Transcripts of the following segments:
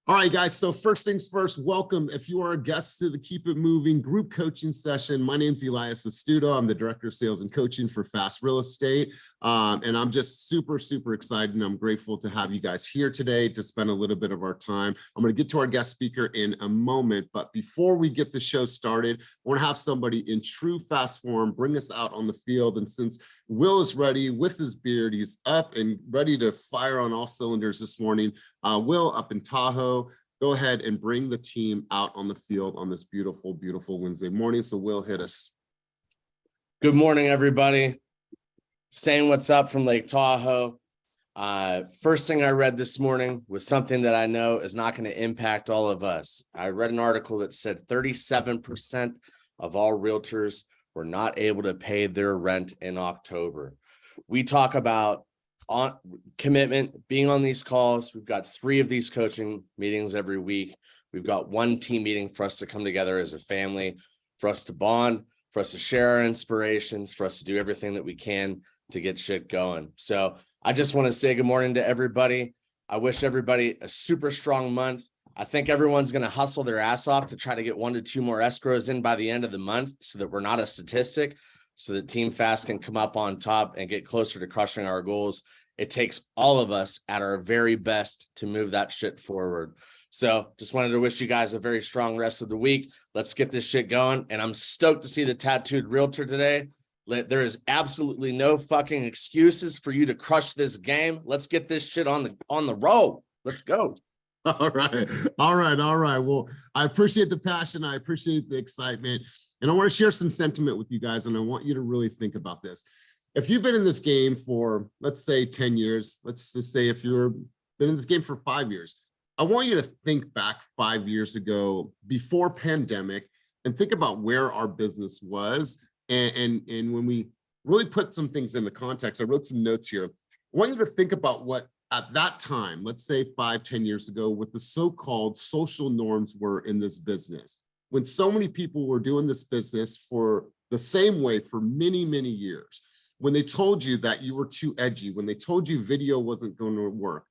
All right, guys. So first things first, welcome. If you are a guest to the Keep It Moving group coaching session, my name's Elias Astuto. I'm the Director of Sales and Coaching for Fast Real Estate. And I'm just super excited, and I'm grateful to have you guys here today to spend a little bit of our time. I'm going to get to our guest speaker in a moment, but before we get the show started, I want to have somebody in true fast form bring us out on the field. And since Will is ready with his beard, he's up and ready to fire on all cylinders this morning. Will, up in Tahoe, go ahead and bring the team out on the field on this beautiful Wednesday morning. So Will, hit us. Good morning, everybody. Saying what's up from Lake Tahoe. First thing I read this morning was something that I know is not going to impact all of us. I read an article that said 37% of all realtors were not able to pay their rent in October. We talk about commitment, being on these calls. We've got 3 of these coaching meetings every week. We've got 1 team meeting for us to come together as a family, for us to bond, for us to share our inspirations, for us to do everything that we can to get shit going. So I just want to say good morning to everybody. I wish everybody a super strong month. I think everyone's going to hustle their ass off to try to get 1 to 2 more escrows in by the end of the month so that we're not a statistic, so that Team Fast can come up on top and get closer to crushing our goals. It takes all of us at our very best to move that shit forward. So just wanted to wish you guys a very strong rest of the week. Let's get this shit going. And I'm stoked to see the tattooed realtor today. There is absolutely no fucking excuses for you to crush this game. Let's get this shit on the roll. Let's go. All right. Well, I appreciate the passion. I appreciate the excitement. And I want to share some sentiment with you guys. And I want you to really think about this. If you've been in this game for, let's say, 10 years, let's just say if you've been in this game for 5 years, I want you to think back 5 years ago before pandemic and think about where our business was. And when we really put some things into context, I wrote some notes here. I want you to think about what at that time, let's say 5-10 years ago, what the so-called social norms were in this business. When so many people were doing this business for the same way for many years. When they told you that you were too edgy, when they told you video wasn't going to work,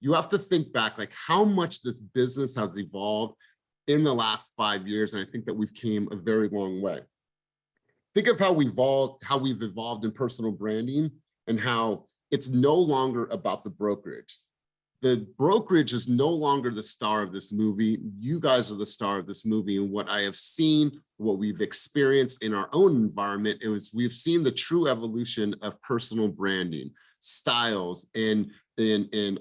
you have to think back like how much this business has evolved in the last 5 years. And I think that we've came a very long way. Think of how we've evolved in personal branding and how it's no longer about the brokerage. The brokerage is no longer the star of this movie. You guys are the star of this movie. And what I have seen, what we've experienced in our own environment, we've seen the true evolution of personal branding, styles, and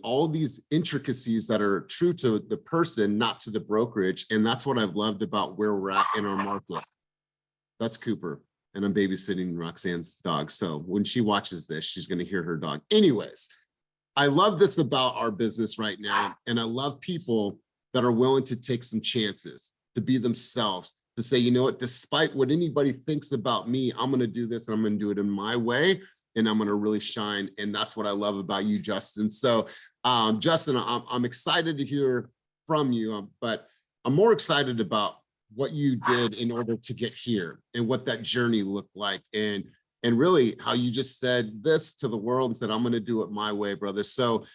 all these intricacies that are true to the person, not to the brokerage. And that's what I've loved about where we're at in our market. That's Cooper. And I'm babysitting Roxanne's dog. So when she watches this, she's going to hear her dog. Anyways, I love this about our business right now. And I love people that are willing to take some chances, to be themselves, to say, you know what, despite what anybody thinks about me, I'm going to do this and I'm going to do it in my way. And I'm going to really shine. And that's what I love about you, Justin. So Justin, I'm excited to hear from you, but I'm more excited about what you did in order to get here and what that journey looked like. And really how you just said this to the world and said, I'm going to do it my way, brother. So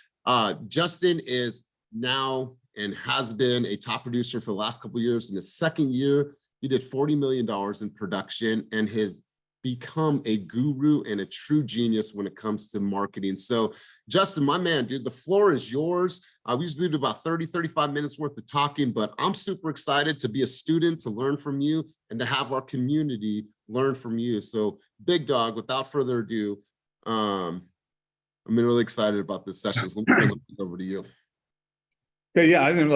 Justin is now and has been a top producer for the last couple of years. In his second year, he did $40 million in production and has become a guru and a true genius when it comes to marketing. So Justin, my man, dude, the floor is yours. We usually do about 30-35 minutes worth of talking, but I'm super excited to be a student, to learn from you, and to have our community learn from you. So big dog, without further ado, I'm really excited about this session. So let me turn it over to you. Yeah, I didn't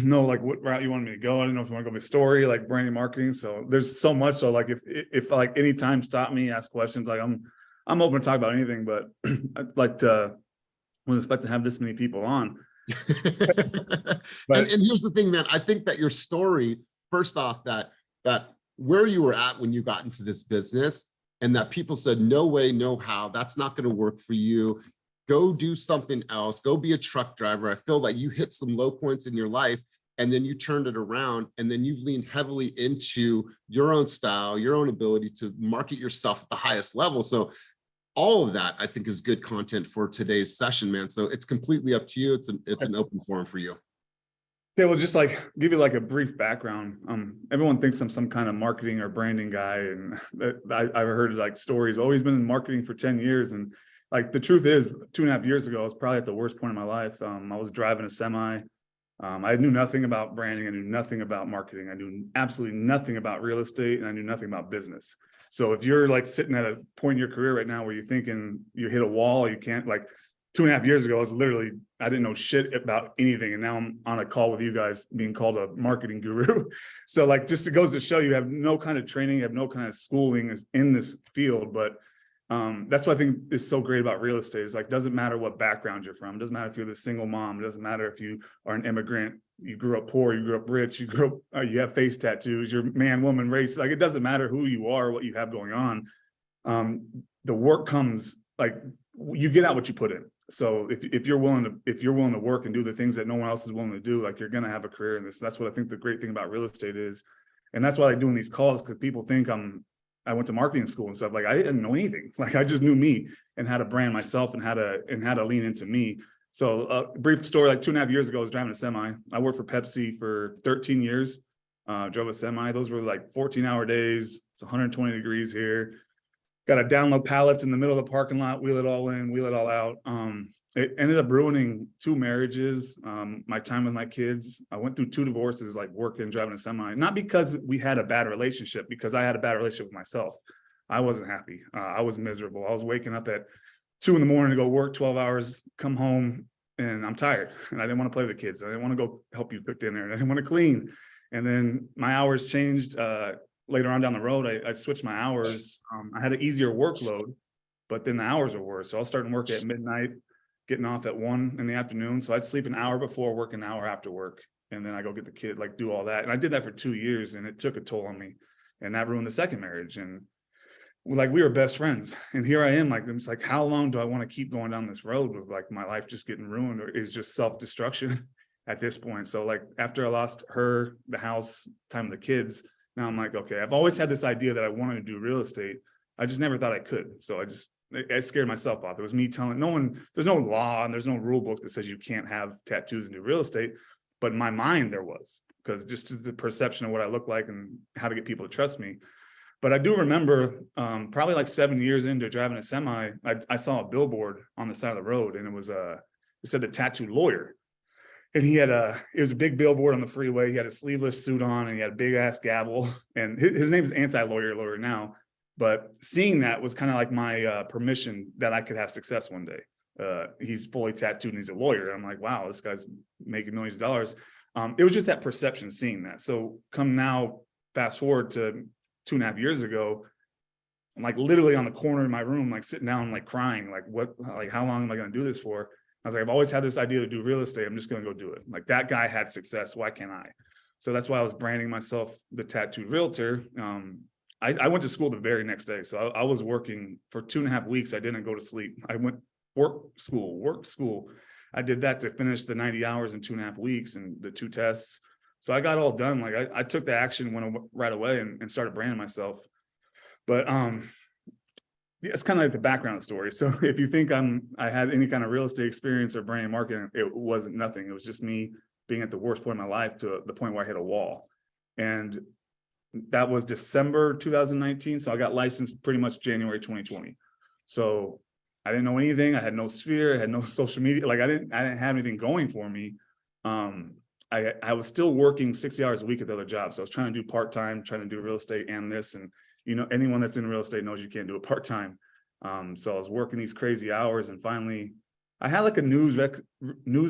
know what route you wanted me to go. I didn't know if you want to go with story, like branding, marketing. So there's so much. So like if like any time stop me, ask questions. Like I'm open to talk about anything, but I'd like to wouldn't expect to have this many people on. and here's the thing, man. I think that your story, first off, that where you were at when you got into this business, and that people said, no way, no how, that's not going to work for you. Go do something else. Go be a truck driver. I feel like you hit some low points in your life and then you turned it around, and then you've leaned heavily into your own style, your own ability to market yourself at the highest level. So all of that, I think, is good content for today's session, man. So it's completely up to you. It's an open forum for you. Yeah, well, just like give you like a brief background. Everyone thinks I'm some kind of marketing or branding guy, and I've heard like stories. Always been in marketing for 10 years, and like the truth is, 2.5 years ago, I was probably at the worst point in my life. I was driving a semi. I knew nothing about branding. I knew nothing about marketing. I knew absolutely nothing about real estate, and I knew nothing about business. So if you're like sitting at a point in your career right now where you're thinking you hit a wall, you can't, like 2.5 years ago, I didn't know shit about anything. And now I'm on a call with you guys being called a marketing guru. So like, just it goes to show you have no kind of training, you have no kind of schooling in this field. But that's what I think is so great about real estate. Is like, doesn't matter what background you're from. It doesn't matter if you're the single mom. It doesn't matter if you are an immigrant, you grew up poor, you grew up rich, you grew up, you have face tattoos, you're man, woman, race. Like, it doesn't matter who you are, what you have going on. The work comes, like, you get out what you put in. So if you're willing to work and do the things that no one else is willing to do, like, you're going to have a career in this. That's what I think the great thing about real estate is. And that's why I like doing these calls, because people think I went to marketing school and stuff. Like, I didn't know anything. Like, I just knew me and how to brand myself and how to lean into me. So brief story, like 2.5 years ago, I was driving a semi. I worked for Pepsi for 13 years, drove a semi. Those were like 14-hour days. It's 120 degrees here. Got to download pallets in the middle of the parking lot, wheel it all in, wheel it all out. It ended up ruining 2 marriages, my time with my kids. I went through 2 divorces, like working, driving a semi, not because we had a bad relationship, because I had a bad relationship with myself. I wasn't happy. I was miserable. I was waking up at 2 in the morning to go work 12 hours, come home, and I'm tired. And I didn't want to play with the kids. I didn't want to go help you cook dinner. And I didn't want to clean. And then my hours changed. Later on down the road, I switched my hours. I had an easier workload, but then the hours were worse. So I was starting work at midnight, getting off at 1 in the afternoon. So I'd sleep an hour before work, an hour after work. And then I go get the kid, like, do all that. And I did that for 2 years, and it took a toll on me. And that ruined the second marriage. And like, we were best friends. And here I am, like, it's like, how long do I want to keep going down this road with like my life just getting ruined, or is just self-destruction at this point? So like, after I lost her, the house, time with the kids, now I'm like, okay, I've always had this idea that I wanted to do real estate. I just never thought I could. So I scared myself off. It was me telling there's no law and there's no rule book that says you can't have tattoos and do real estate. But in my mind there was, because just the perception of what I look like and how to get people to trust me. But I do remember probably like 7 years into driving a semi, I saw a billboard on the side of the road, and it said the tattoo lawyer. And it was a big billboard on the freeway. He had a sleeveless suit on, and he had a big ass gavel, and his name is Anti-Lawyer now. But seeing that was kind of like my permission that I could have success one day. He's fully tattooed and he's a lawyer. I'm like, wow, this guy's making millions of dollars. It was just that perception, seeing that. So come now, fast forward to 2.5 years ago, I'm like literally on the corner of my room, like sitting down, like crying, like how long am I going to do this for? I was like, I've always had this idea to do real estate. I'm just going to go do it. Like, that guy had success. Why can't I? So that's why I was branding myself the tattooed realtor. I went to school the very next day. So I was working for 2.5 weeks. I didn't go to sleep. I went work, school. I did that to finish the 90 hours in 2.5 weeks and the 2 tests. So I got all done. Like, I took the action right away and started branding myself. But yeah, it's kind of like the background story. So if you think I had any kind of real estate experience or brand marketing, it wasn't nothing. It was just me being at the worst point in my life, to the point where I hit a wall. And that was December 2019. So I got licensed pretty much January 2020. So I didn't know anything. I had no sphere. I had no social media. Like, I didn't have anything going for me. I was still working 60 hours a week at the other job. So I was trying to do part-time, trying to do real estate and this, and anyone that's in real estate knows you can't do it part-time. So I was working these crazy hours, and finally I had like a news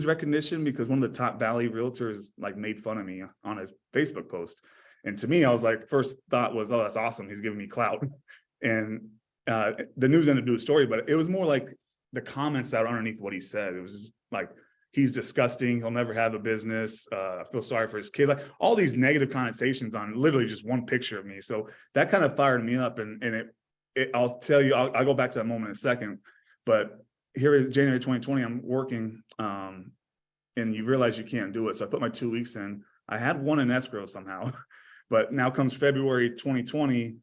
recognition, because one of the top Valley realtors like made fun of me on his Facebook post. And to me, I was like, first thought was, oh, that's awesome, he's giving me clout. And the news ended up doing a story, but it was more like the comments that were underneath what he said. It was just like, he's disgusting, he'll never have a business, I feel sorry for his kids, like all these negative connotations on literally just one picture of me. So that kind of fired me up, and I'll tell you, I'll go back to that moment in a second. But here is January 2020, I'm working, and you realize you can't do it. So I put my 2 weeks in. I had one in escrow somehow, but now comes February 2020,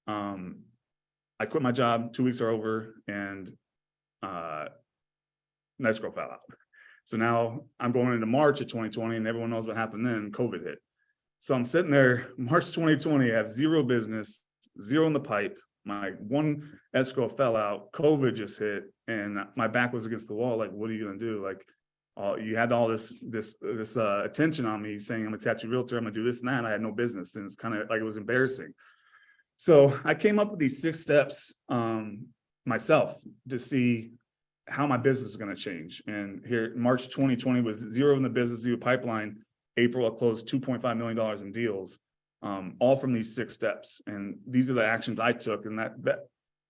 I quit my job, 2 weeks are over, and escrow fell out. So now I'm going into March of 2020 and everyone knows what happened then, COVID hit. So I'm sitting there, March 2020, I have zero business, zero in the pipe. My one escrow fell out, COVID just hit, and my back was against the wall. Like, what are you gonna do? Like, you had all this attention on me saying I'm a tattoo realtor, I'm gonna do this and that. I had no business, and it's kind of like it was embarrassing. So I came up with these 6 steps myself to see how my business is going to change. And here, March 2020 was zero in the business, zero pipeline. April, I closed $2.5 million in deals, all from these 6 steps. And these are the actions I took. And that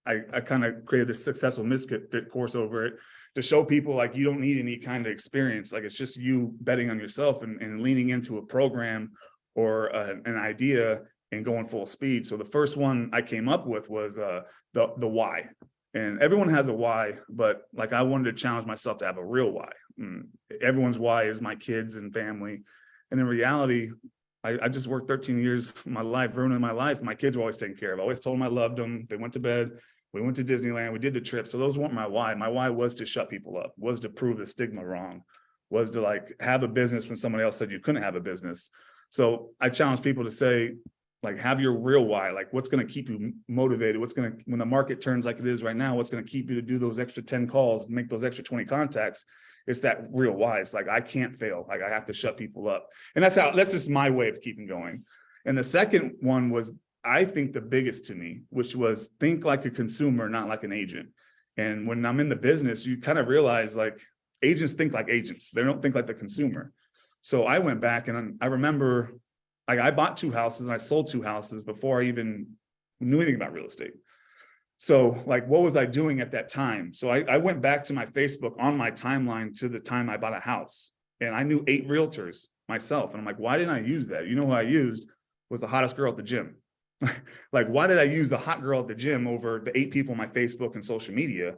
I kind of created this successful misfit course over it to show people like you don't need any kind of experience. Like it's just you betting on yourself and leaning into a program or an idea and going full speed. So the first one I came up with was the why. And everyone has a why, but like I wanted to challenge myself to have a real why. Everyone's why is my kids and family. And in reality, I just worked 13 years of my life, ruining my life. My kids were always taken care of. I always told them I loved them. They went to bed. We went to Disneyland. We did the trip. So those weren't my why. My why was to shut people up, was to prove the stigma wrong, was to like have a business when someone else said you couldn't have a business. So I challenge people to say, like, have your real why, like what's going to keep you motivated? What's going to, when the market turns like it is right now, what's going to keep you to do those extra 10 calls, make those extra 20 contacts? It's that real why. It's like, I can't fail. Like I have to shut people up. And that's just my way of keeping going. And the second one was, I think the biggest to me, which was think like a consumer, not like an agent. And when I'm in the business, you kind of realize like agents think like agents. They don't think like the consumer. So I went back and I remember like I bought 2 houses and I sold 2 houses before I even knew anything about real estate. So like, what was I doing at that time? So I went back to my Facebook on my timeline to the time I bought a house, and I knew 8 realtors myself. And I'm like, why didn't I use that? You know who I used was the hottest girl at the gym. Like, why did I use the hot girl at the gym over the 8 people on my Facebook and social media?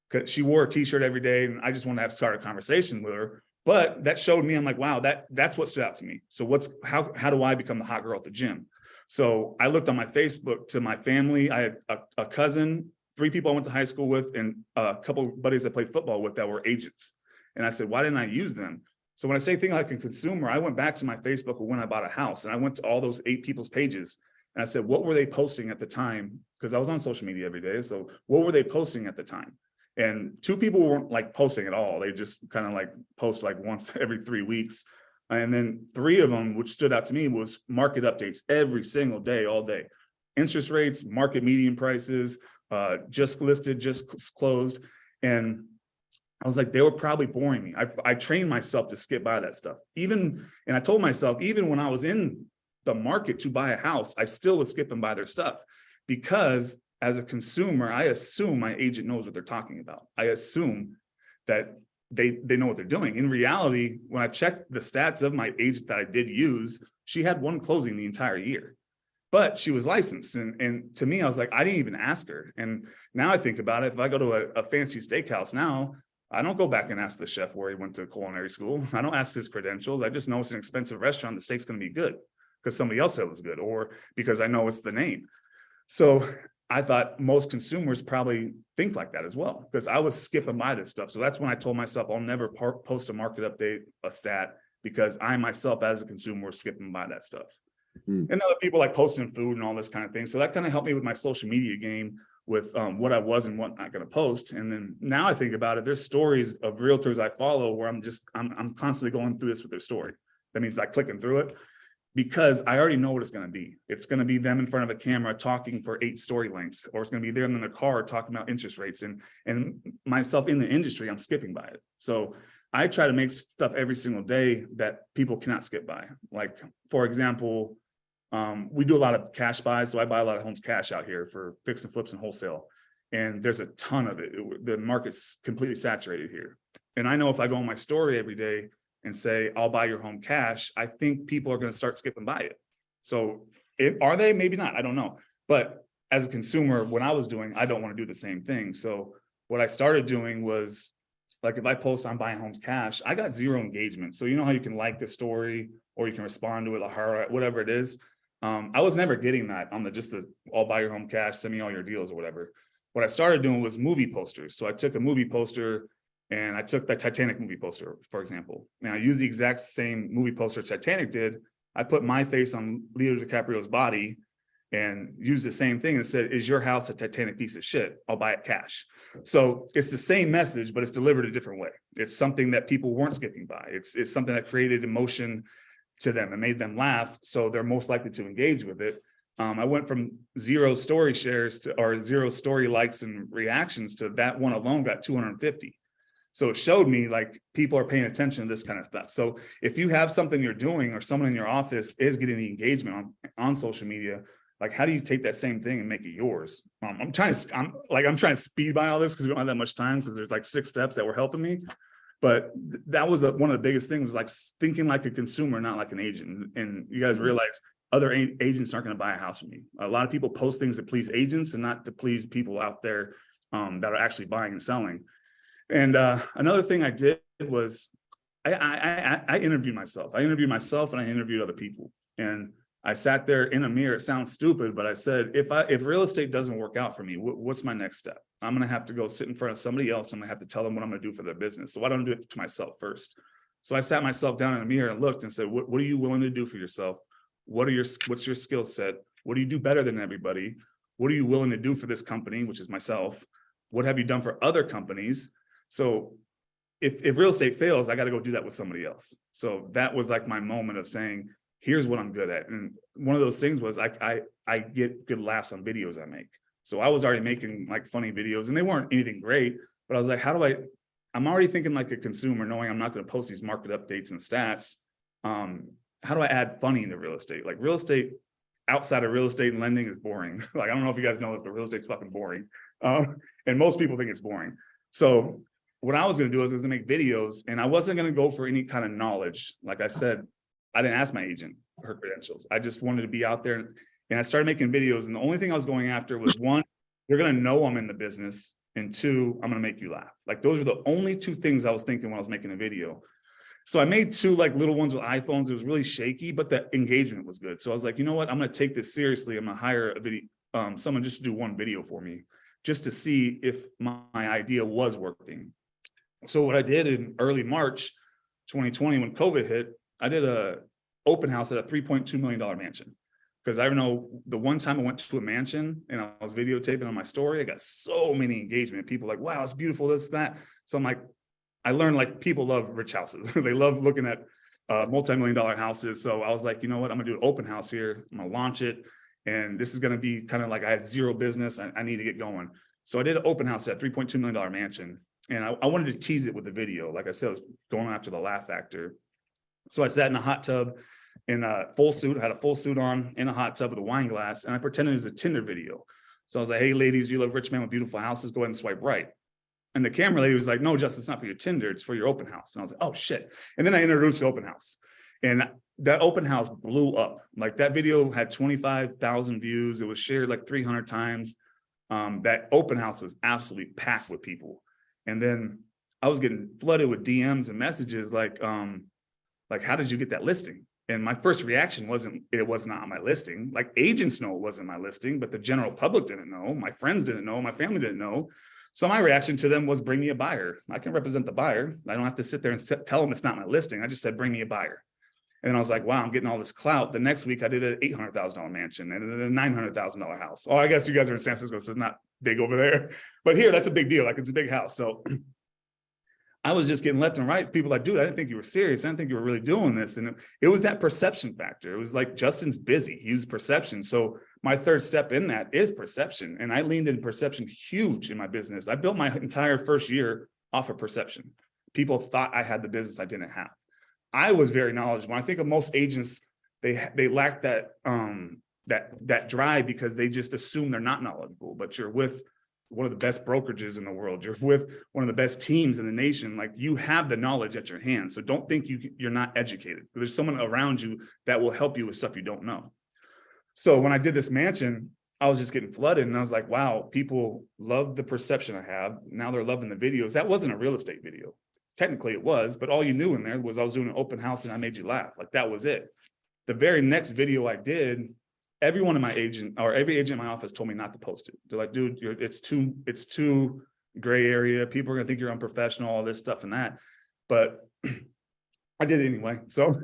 Because she wore a t-shirt every day and I just wanted to have to start a conversation with her. But that showed me, I'm like, wow, that's what stood out to me. So how do I become the hot girl at the gym? So I looked on my Facebook to my family. I had a cousin, 3 people I went to high school with, and a couple of buddies I played football with that were agents. And I said, why didn't I use them? So when I say think like a consumer, I went back to my Facebook when I bought a house, and I went to all those 8 people's pages. And I said, what were they posting at the time? Because I was on social media every day. So what were they posting at the time? And 2 people weren't like posting at all. They just kind of like post like once every 3 weeks. And then 3 of them, which stood out to me, was market updates every single day, all day. Interest rates, market median prices, just listed, just closed. And I was like, they were probably boring me. I trained myself to skip by that stuff. And I told myself, even when I was in the market to buy a house, I still was skipping by their stuff, because as a consumer, I assume my agent knows what they're talking about. I assume that they know what they're doing. In reality, when I checked the stats of my agent that I did use, she had 1 closing the entire year, but she was licensed. And to me, I was like, I didn't even ask her. And now I think about it, if I go to a fancy steakhouse now, I don't go back and ask the chef where he went to culinary school. I don't ask his credentials. I just know it's an expensive restaurant. The steak's going to be good because somebody else said it was good, or because I know it's the name. So I thought most consumers probably think like that as well, because I was skipping by this stuff. So that's when I told myself I'll never post a market update, a stat, because I myself as a consumer was skipping by that stuff. And other people like posting food and all this kind of thing. So that kind of helped me with my social media game, with what I was and what I'm not going to post. And then now I think about it, there's stories of realtors I follow where I'm constantly going through this with their story. That means like clicking through it, because I already know what it's going to be. It's going to be them in front of a camera talking for 8 story lengths, or it's going to be them in the car talking about interest rates, and myself in the industry, I'm skipping by it. So I try to make stuff every single day that people cannot skip by. Like, for example, we do a lot of cash buys. So I buy a lot of homes cash out here for fix and flips and wholesale. And there's a ton of it. The market's completely saturated here. And I know if I go on my story every day and say, I'll buy your home cash, I think people are going to start skipping by it. So are they? Maybe not. I don't know. But as a consumer, when I was doing, I don't want to do the same thing. So what I started doing was, like, if I post I'm buying homes cash, I got 0 engagement. So you know how you can like the story, or you can respond to it, or whatever it is. I was never getting that on the I'll buy your home cash, send me all your deals or whatever. What I started doing was movie posters. So I took a movie poster And I took the Titanic movie poster, for example, and I used the exact same movie poster Titanic did. I put my face on Leonardo DiCaprio's body and used the same thing and said, is your house a Titanic piece of shit? I'll buy it cash. So it's the same message, but it's delivered a different way. It's something that people weren't skipping by. It's something that created emotion to them and made them laugh. So they're most likely to engage with it. I went from 0 story shares to, or 0 story likes and reactions to that one alone got 250. So it showed me like people are paying attention to this kind of stuff. So if you have something you're doing or someone in your office is getting the engagement on social media, like how do you take that same thing and make it yours? I'm trying to speed by all this because we don't have that much time because there's like 6 steps that were helping me. But that was one of the biggest things, was like thinking like a consumer, not like an agent. And you guys realize other agents aren't going to buy a house from me. A lot of people post things to please agents and not to please people out there that are actually buying and selling. And another thing I did was I interviewed myself. I interviewed myself and I interviewed other people. And I sat there in a mirror. It sounds stupid, but I said, if real estate doesn't work out for me, what's my next step? I'm going to have to go sit in front of somebody else. I'm going to have to tell them what I'm going to do for their business. So why don't I do it to myself first? So I sat myself down in a mirror and looked and said, what are you willing to do for yourself? What's your skill set? What do you do better than everybody? What are you willing to do for this company, which is myself? What have you done for other companies? So if real estate fails, I got to go do that with somebody else. So that was like my moment of saying, here's what I'm good at. And one of those things was I get good laughs on videos I make. So I was already making like funny videos and they weren't anything great, but I was like, I'm already thinking like a consumer, knowing I'm not going to post these market updates and stats. How do I add funny into real estate? Like real estate outside of real estate and lending is boring. Like, I don't know if you guys know this, but real estate's fucking boring. And most people think it's boring. So what I was going to do is to make videos, and I wasn't going to go for any kind of knowledge. Like I said, I didn't ask my agent her credentials. I just wanted to be out there, and I started making videos. And the only thing I was going after was, 1, you're going to know I'm in the business, and 2, I'm going to make you laugh. Like those were the only 2 things I was thinking when I was making a video. So I made 2 like little ones with iPhones. It was really shaky, but the engagement was good. So I was like, you know what? I'm going to take this seriously. I'm going to hire a video, someone just to do 1 video for me, just to see if my idea was working. So what I did in early March 2020, when COVID hit, I did a open house at a $3.2 million mansion. Because I know the one time I went to a mansion and I was videotaping on my story, I got so many engagement. People like, wow, it's beautiful, this, that. So I'm like, I learned like people love rich houses. They love looking at multi-million-dollar houses. So I was like, you know what, I'm gonna do an open house here. I'm gonna launch it. And this is gonna be kind of like, I had 0 business. I need to get going. So I did an open house at a $3.2 million mansion. And I wanted to tease it with a video. Like I said, I was going after the laugh factor. So I sat in a hot tub in a full suit, had a full suit on in a hot tub with a wine glass, and I pretended it was a Tinder video. So I was like, hey, ladies, you love rich men with beautiful houses, go ahead and swipe right. And the camera lady was like, no, Justin, it's not for your Tinder, it's for your open house. And I was like, oh, shit. And then I introduced the open house. And that open house blew up. Like that video had 25,000 views. It was shared like 300 times. That open house was absolutely packed with people. And then I was getting flooded with DMs and messages like, how did you get that listing? And my first reaction it was not on my listing. Like agents know it wasn't my listing, but the general public didn't know. My friends didn't know. My family didn't know. So my reaction to them was, bring me a buyer. I can represent the buyer. I don't have to sit there and tell them it's not my listing. I just said, bring me a buyer. And then I was like, wow, I'm getting all this clout. The next week I did an $800,000 mansion and then a $900,000 house. Oh, I guess you guys are in San Francisco, so it's not big over there. But here, that's a big deal. Like it's a big house. So I was just getting left and right. People like, dude, I didn't think you were serious. I didn't think you were really doing this. And it was that perception factor. It was like, Justin's busy. He used perception. So my third step in that is perception. And I leaned in perception huge in my business. I built my entire first year off of perception. People thought I had the business I didn't have. I was very knowledgeable. I think of most agents, they lack that that drive because they just assume they're not knowledgeable. But you're with one of the best brokerages in the world. You're with one of the best teams in the nation. Like you have the knowledge at your hand. So don't think you're not educated. There's someone around you that will help you with stuff you don't know. So when I did this mansion, I was just getting flooded and I was like, wow, people love the perception I have. Now they're loving the videos. That wasn't a real estate video. Technically it was, but all you knew in there was I was doing an open house and I made you laugh. Like that was it. The very next video I did, every agent in my office told me not to post it. They're like, dude, it's too gray area. People are gonna think you're unprofessional, all this stuff and that. But I did it anyway. So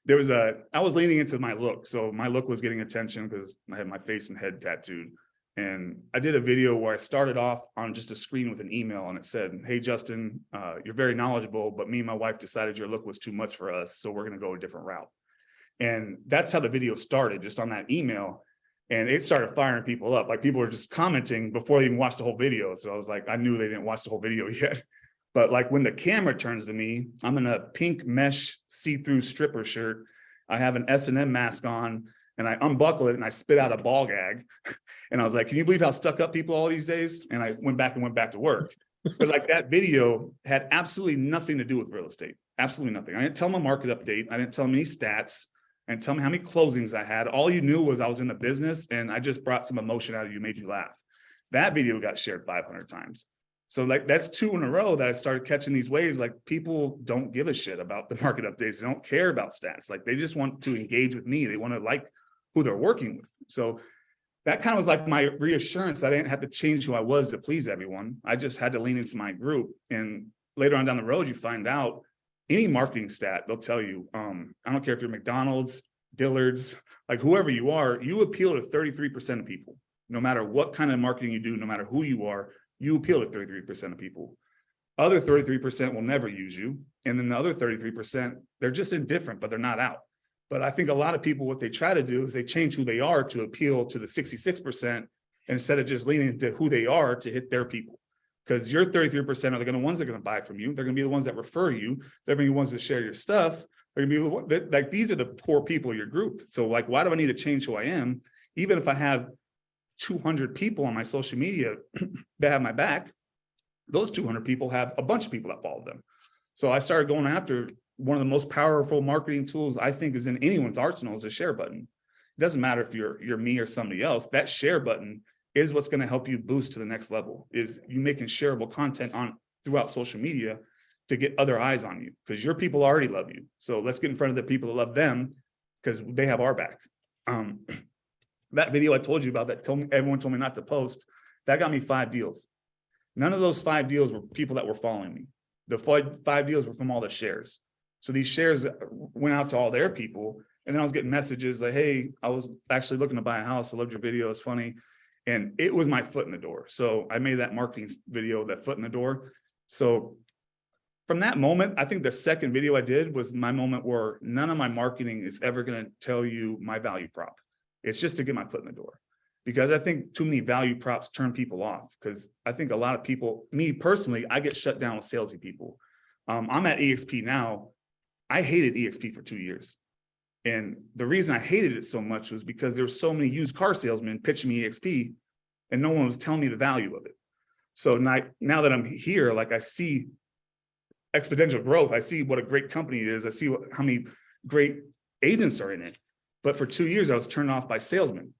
I was leaning into my look. So my look was getting attention because I had my face and head tattooed. And I did a video where I started off on just a screen with an email, and it said, "Hey, Justin, you're very knowledgeable, but me and my wife decided your look was too much for us. So we're going to go a different route." And that's how the video started, just on that email. And it started firing people up. Like, people were just commenting before they even watched the whole video. So I was like, I knew they didn't watch the whole video yet. But like, when the camera turns to me, I'm in a pink mesh see-through stripper shirt. I have an S&M mask on, and I unbuckle it and I spit out a ball gag. And I was like, can you believe how stuck up people all these days? And I went back to work. But like, that video had absolutely nothing to do with real estate. Absolutely nothing. I didn't tell them a market update. I didn't tell them any stats. I didn't tell them how many closings I had. All you knew was I was in the business and I just brought some emotion out of you, made you laugh. That video got shared 500 times. So like, that's 2 in a row that I started catching these waves. Like, people don't give a shit about the market updates. They don't care about stats. Like, they just want to engage with me. They want to like who they're working with. So that kind of was like my reassurance. I didn't have to change who I was to please everyone. I just had to lean into my group. And later on down the road, you find out any marketing stat, they'll tell you, I don't care if you're McDonald's, Dillard's, like whoever you are, you appeal to 33% of people. No matter what kind of marketing you do, no matter who you are, you appeal to 33% of people. Other 33% will never use you. And then the other 33%, they're just indifferent, but they're not out. But I think a lot of people, what they try to do is they change who they are to appeal to the 66%, instead of just leaning into who they are to hit their people. Because your 33% are the ones that are going to buy from you. They're going to be the ones that refer you. They're going to be the ones that share your stuff. They're going to be the ones that, like, these are the core people of your group. So like, why do I need to change who I am? Even if I have 200 people on my social media that have my back, those 200 people have a bunch of people that follow them. So I started going after one of the most powerful marketing tools I think is in anyone's arsenal, is a share button. It doesn't matter if you're me or somebody else. That share button is what's going to help you boost to the next level, is you making shareable content on throughout social media to get other eyes on you, because your people already love you. So let's get in front of the people that love them, because they have our back. That video I told you about that everyone told me not to post, that got me 5 deals. None of those 5 deals were people that were following me. The 5 deals were from all the shares. So these shares went out to all their people. And then I was getting messages like, hey, I was actually looking to buy a house. I loved your video. It's funny. And it was my foot in the door. So I made that marketing video, that foot in the door. So from that moment, I think the second video I did was my moment where none of my marketing is ever going to tell you my value prop. It's just to get my foot in the door. Because I think too many value props turn people off. Because I think a lot of people, me personally, I get shut down with salesy people. I'm at EXP now. I hated EXP for 2 years. And the reason I hated it so much was because there were so many used car salesmen pitching me EXP and no one was telling me the value of it. So now that I'm here, like, I see exponential growth. I see what a great company it is. I see how many great agents are in it. But for 2 years, I was turned off by salesmen.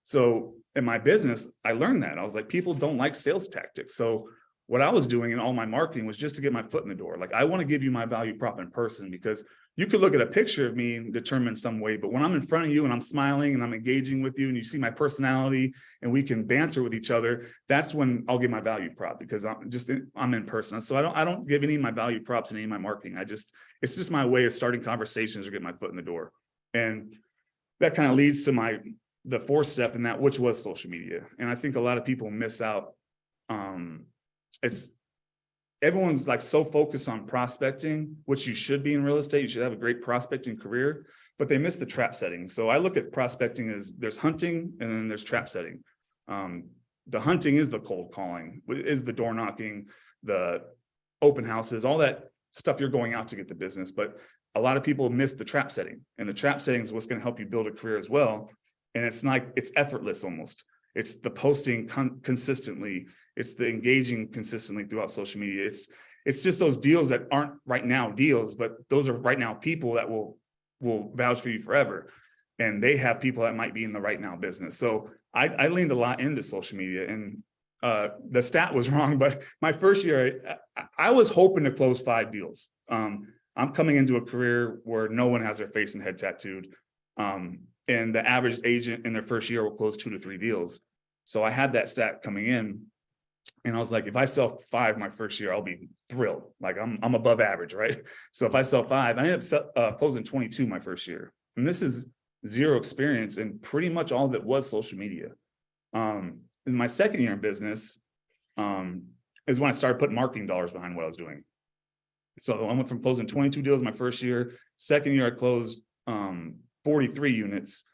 So in my business, I learned that. I was like, people don't like sales tactics. So what I was doing in all my marketing was just to get my foot in the door. Like, I want to give you my value prop in person, because you could look at a picture of me and determine some way, but when I'm in front of you and I'm smiling and I'm engaging with you and you see my personality and we can banter with each other, that's when I'll give my value prop, because I'm in person. So I don't give any of my value props in any of my marketing. It's just my way of starting conversations or getting my foot in the door. And that kind of leads to the 4th step in that, which was social media. And I think a lot of people miss out. Everyone's like so focused on prospecting, which you should be in real estate. You should have a great prospecting career, but they miss the trap setting. So I look at prospecting as there's hunting and then there's trap setting. The hunting is the cold calling, is the door knocking, the open houses, all that stuff you're going out to get the business. But a lot of people miss the trap setting, and the trap setting is what's going to help you build a career as well. And it's effortless almost. It's the posting consistently. It's the engaging consistently throughout social media. It's just those deals that aren't right now deals, but those are right now people that will vouch for you forever. And they have people that might be in the right now business. So I leaned a lot into social media, and the stat was wrong, but my first year, I was hoping to close 5 deals. I'm coming into a career where no one has their face and head tattooed. And the average agent in their first year will close 2 to 3 deals. So I had that stat coming in. And I was like, if I sell 5 my first year, I'll be thrilled. Like I'm above average, right? So if I sell 5, I ended up closing 22 my first year. And this is zero experience, and pretty much all of it was social media. In my second year in business, is when I started putting marketing dollars behind what I was doing. So I went from closing 22 deals my first year. Second year, I closed 43 units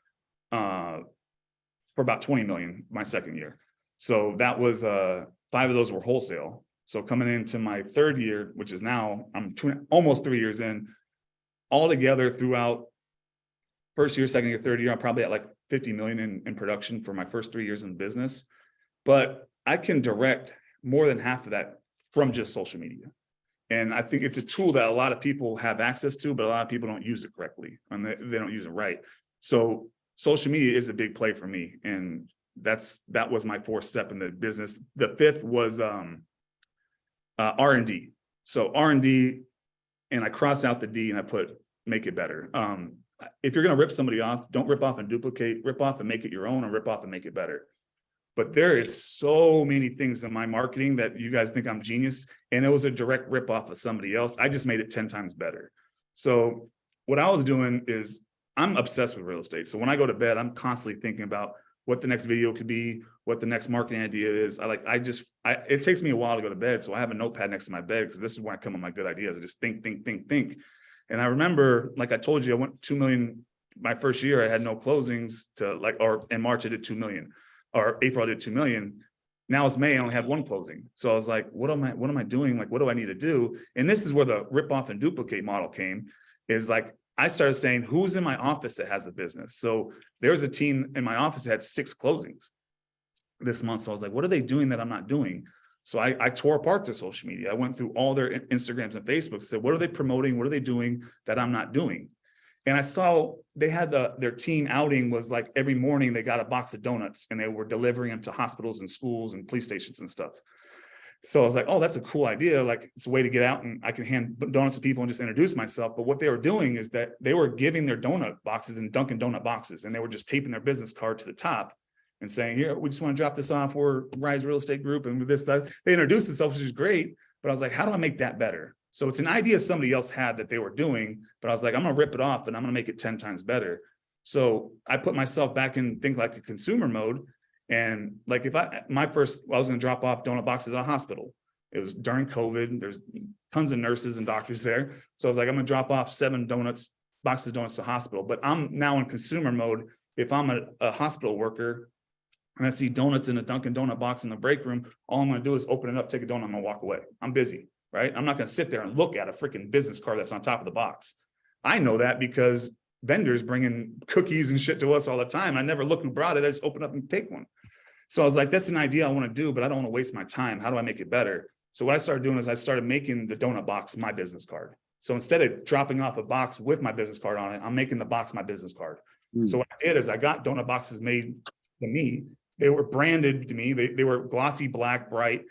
for about 20 million my second year. So that was 5 of those were wholesale. So coming into my third year, which is now I'm almost 3 years in, all together throughout first year, second year, third year, I'm probably at like 50 million in production for my first 3 years in business. But I can direct more than half of that from just social media. And I think it's a tool that a lot of people have access to, but a lot of people don't use it correctly, and they don't use it right. So social media is a big play for me. And that was my 4th step in the business. The 5th was R&D. So R&D, and I cross out the D and I put make it better. If you're going to rip somebody off, don't rip off and duplicate, rip off and make it your own, or rip off and make it better. But there is so many things in my marketing that you guys think I'm genius, and it was a direct rip off of somebody else. I just made it 10 times better. So what I was doing is I'm obsessed with real estate. So when I go to bed, I'm constantly thinking about what the next video could be, what the next marketing idea is. It takes me a while to go to bed. So I have a notepad next to my bed, because this is when I come up with my good ideas. I just think. And I remember, like I told you, I went 2 million my first year. I had no closings or in March I did 2 million. Or April, I did 2 million. Now it's May, I only had 1 closing. So I was like, what am I doing? Like, what do I need to do? And this is where the rip off and duplicate model came, is like, I started saying, who's in my office that has a business? So there was a team in my office that had 6 closings this month. So I was like, what are they doing that I'm not doing? So I tore apart their social media. I went through all their Instagrams and Facebooks, said, what are they promoting? What are they doing that I'm not doing? And I saw they had their team outing was like every morning they got a box of donuts and they were delivering them to hospitals and schools and police stations and stuff. So I was like, oh, that's a cool idea. Like, it's a way to get out and I can hand donuts to people and just introduce myself. But what they were doing is that they were giving their donut boxes in Dunkin' Donut boxes, and they were just taping their business card to the top and saying, here, we just want to drop this off. We're Rise Real Estate Group. And with this, that. They introduced themselves, which is great. But I was like, how do I make that better? So it's an idea somebody else had that they were doing, but I was like, I'm going to rip it off and I'm going to make it 10 times better. So I put myself back in think like a consumer mode. And like, I was going to drop off donut boxes at a hospital. It was during COVID. There's tons of nurses and doctors there. So I was like, I'm going to drop off 7 boxes of donuts to hospital. But I'm now in consumer mode. If I'm a hospital worker and I see donuts in a Dunkin' Donut box in the break room, all I'm going to do is open it up, take a donut, I'm going to walk away. I'm busy. Right? I'm not going to sit there and look at a freaking business card that's on top of the box. I know that because vendors bring in cookies and shit to us all the time. I never look who brought it. I just open up and take one. So I was like, that's an idea I want to do, but I don't want to waste my time. How do I make it better? So what I started doing is I started making the donut box my business card. So instead of dropping off a box with my business card on it, I'm making the box my business card. So what I did is I got donut boxes made to me. They were branded to me. They were glossy black, bright,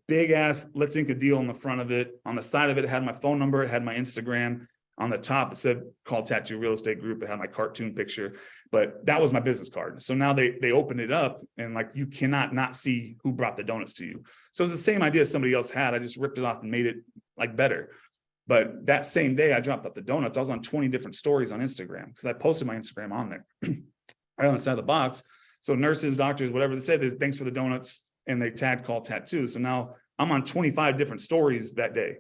big ass let's ink a deal on the front of it. On the side of it, it had my phone number, it had my Instagram. On the top, it said call Tattoo Real Estate Group. It had my cartoon picture, but that was my business card. So now they opened it up and like, you cannot not see who brought the donuts to you. So it's the same idea somebody else had. I just ripped it off and made it like better. But that same day I dropped up the donuts, I was on 20 different stories on Instagram because I posted my Instagram on there right on the side of the box. So nurses, doctors, whatever they said, thanks for the donuts. And they tagged call tattoo. So now I'm on 25 different stories that day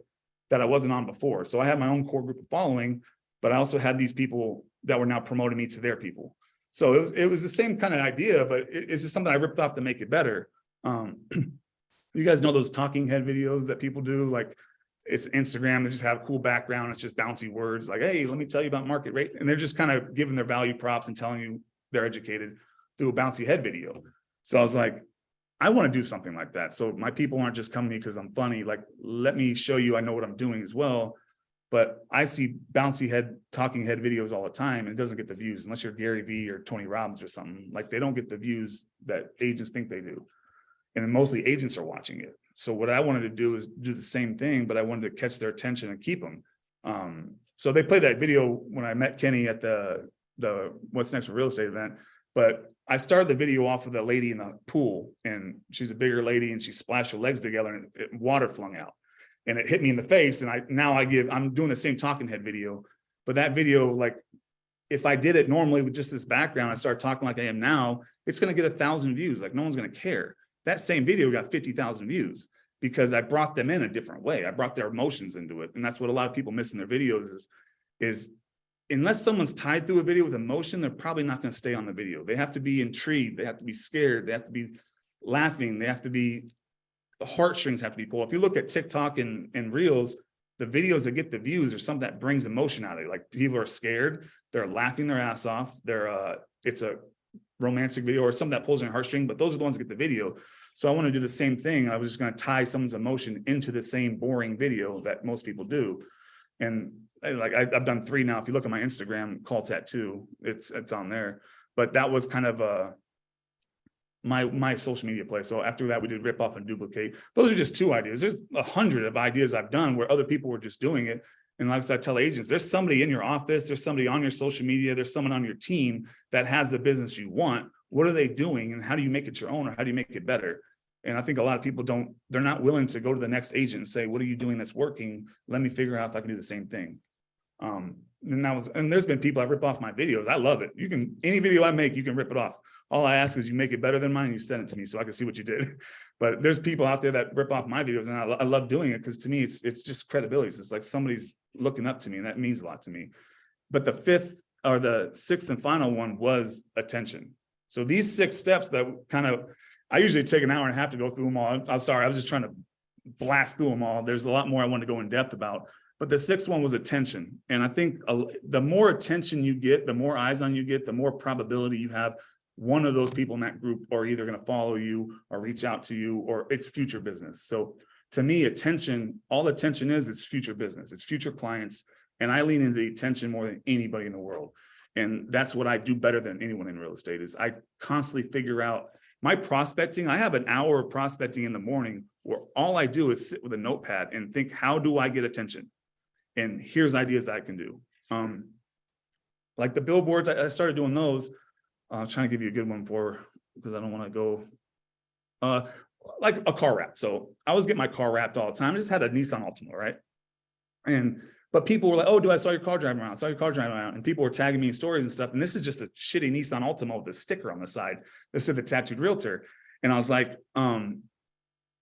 that I wasn't on before. So I had my own core group of following, but I also had these people that were now promoting me to their people. So it was the same kind of idea, but it's just something I ripped off to make it better. You guys know those talking head videos that people do, like it's Instagram, they just have a cool background. It's just bouncy words like, hey, let me tell you about market rate. And they're just kind of giving their value props and telling you they're educated through a bouncy head video. So I was like, I want to do something like that. So my people aren't just coming to me because I'm funny. Like, let me show you I know what I'm doing as well. But I see bouncy head, talking head videos all the time, and it doesn't get the views unless you're Gary Vee or Tony Robbins or something. Like, they don't get the views that agents think they do. And mostly agents are watching it. So what I wanted to do is do the same thing, but I wanted to catch their attention and keep them. So they played that video when I met Kenny at the What's Next for Real Estate event. But I started the video off with a lady in the pool, and she's a bigger lady, and she splashed her legs together, and water flung out, and it hit me in the face. And I'm doing the same talking head video, but that video, like, if I did it normally with just this background, I start talking like I am now, it's going to get 1,000 views. Like, no one's going to care. That same video got 50,000 views because I brought them in a different way. I brought their emotions into it. And that's what a lot of people miss in their videos is unless someone's tied through a video with emotion, they're probably not going to stay on the video. They have to be intrigued. They have to be scared. They have to be laughing. They have to be, the heartstrings have to be pulled. If you look at TikTok and Reels, the videos that get the views are something that brings emotion out of it. Like, people are scared. They're laughing their ass off. It's a romantic video or something that pulls on your heartstring, but those are the ones that get the video. So I want to do the same thing. I was just going to tie someone's emotion into the same boring video that most people do. And like, I've done 3 now. If you look at my Instagram, call tattoo, it's on there. But that was kind of my social media play. So after that, we did rip off and duplicate. Those are just 2 ideas. There's 100 of ideas I've done where other people were just doing it. And like I tell agents, there's somebody in your office, there's somebody on your social media, there's someone on your team that has the business you want. What are they doing, and how do you make it your own, or how do you make it better? And I think a lot of people they're not willing to go to the next agent and say, what are you doing that's working? Let me figure out if I can do the same thing. And there's been people that rip off my videos. I love it. Any video I make, you can rip it off. All I ask is you make it better than mine and you send it to me so I can see what you did. But there's people out there that rip off my videos, and I love doing it because to me, it's just credibility. It's like somebody's looking up to me, and that means a lot to me. But the 5th or the 6th and final one was attention. So these 6 steps that I usually take an hour and a half to go through them all. I'm sorry, I was just trying to blast through them all. There's a lot more I want to go in depth about. But the 6th one was attention. And I think the more attention you get, the more eyes on you get, the more probability you have one of those people in that group are either going to follow you or reach out to you, or it's future business. So to me, attention, all attention is future business. It's future clients. And I lean into the attention more than anybody in the world. And that's what I do better than anyone in real estate is I constantly figure out my prospecting. I have an hour of prospecting in the morning where all I do is sit with a notepad and think, how do I get attention? And here's ideas that I can do. Like the billboards, I started doing those. I'll try to give you a good one because I don't want to go like a car wrap. So I was getting my car wrapped all the time. I just had a Nissan Altima, right? But people were like, oh, I saw your car driving around. I saw your car driving around. And people were tagging me in stories and stuff. And this is just a shitty Nissan Altima with a sticker on the side that said the tattooed realtor. And I was like,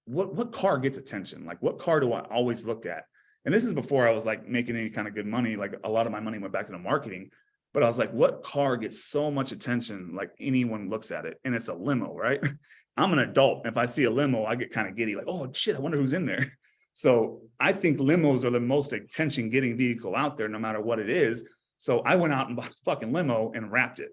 what car gets attention? Like, what car do I always look at? And this is before I was like making any kind of good money. Like a lot of my money went back into marketing. But I was like, what car gets so much attention? Like anyone looks at it, and it's a limo, right? I'm an adult. If I see a limo, I get kind of giddy, like, oh shit, I wonder who's in there. So I think limos are the most attention getting vehicle out there, no matter what it is. So I went out and bought a fucking limo and wrapped it.